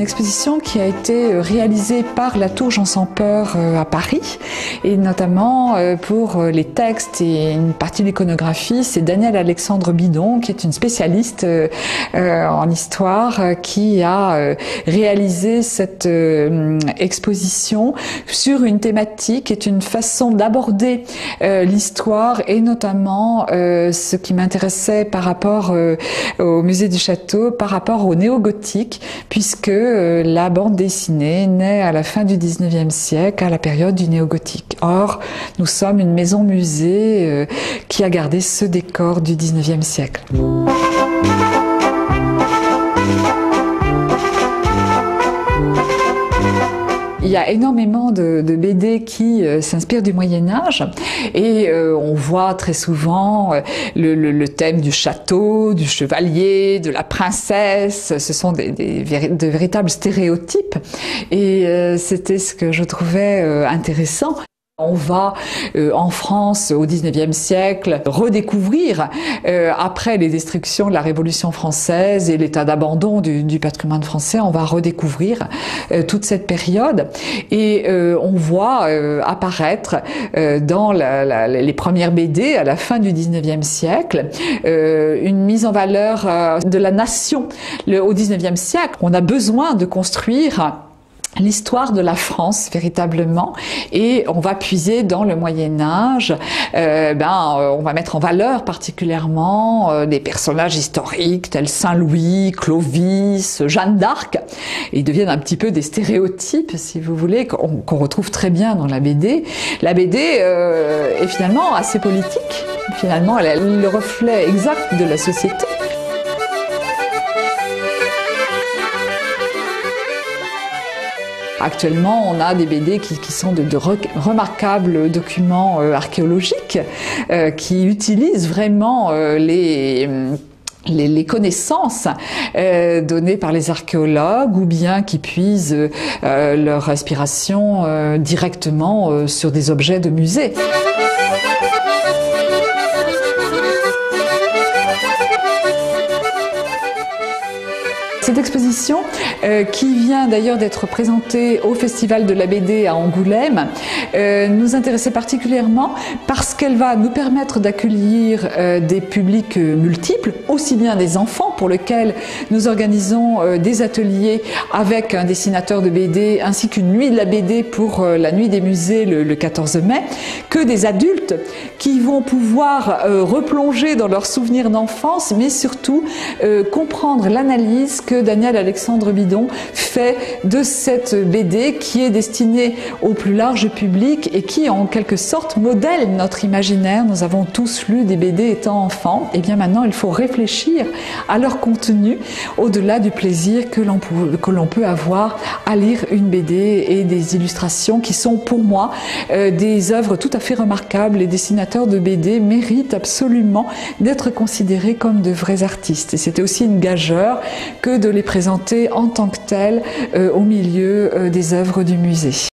exposition qui a été réalisée par la Tour Jean sans Peur à Paris, et notamment pour les textes et une partie de l'iconographie. C'est Danielle Alexandre Bidon, qui est une spécialiste en histoire, qui a réalisé cette exposition sur une thématique qui est une façon d'aborder l'histoire, et notamment ce qui m'intéressait par rapport au musée du château, par rapport au néo-gothique, puisque la bande dessinée naît à la fin du 19e siècle, à la période du néo-gothique. Or, nous sommes une maison-musée qui a gardé ce décor du 19e siècle. Il y a énormément de BD qui s'inspirent du Moyen-Âge, et on voit très souvent le thème du château, du chevalier, de la princesse. Ce sont de véritables stéréotypes, et c'était ce que je trouvais intéressant. On va en France au XIXe siècle redécouvrir, après les destructions de la Révolution française et l'état d'abandon du patrimoine français, on va redécouvrir toute cette période, et on voit apparaître dans les premières BD à la fin du XIXe siècle une mise en valeur de la nation. Au XIXe siècle, on a besoin de construire l'histoire de la France véritablement, et on va puiser dans le Moyen-Âge. On va mettre en valeur particulièrement des personnages historiques tels Saint-Louis, Clovis, Jeanne d'Arc. Ils deviennent un petit peu des stéréotypes, si vous voulez, qu'on retrouve très bien dans la BD. La BD est finalement assez politique. Finalement, elle est le reflet exact de la société. Actuellement, on a des BD qui sont de remarquables documents archéologiques qui utilisent vraiment les connaissances données par les archéologues, ou bien qui puisent leur inspiration directement sur des objets de musée. Cette exposition, qui vient d'ailleurs d'être présentée au Festival de la BD à Angoulême, nous intéressait particulièrement parce qu'elle va nous permettre d'accueillir des publics multiples, aussi bien des enfants pour lesquels nous organisons des ateliers avec un dessinateur de BD, ainsi qu'une nuit de la BD pour la nuit des musées le 14 mai, que des adultes qui vont pouvoir replonger dans leurs souvenirs d'enfance, mais surtout comprendre l'analyse que Danielle Alexandre Bidon fait de cette BD qui est destinée au plus large public et qui en quelque sorte modèle notre imaginaire. Nous avons tous lu des BD étant enfants, et bien maintenant il faut réfléchir à leur contenu au-delà du plaisir que l'on peut avoir à lire une BD et des illustrations qui sont pour moi des œuvres tout à fait remarquables. Les dessinateurs de BD méritent absolument d'être considérés comme de vrais artistes, et c'était aussi une gageure que de les présenter en tant que tels au milieu des œuvres du musée.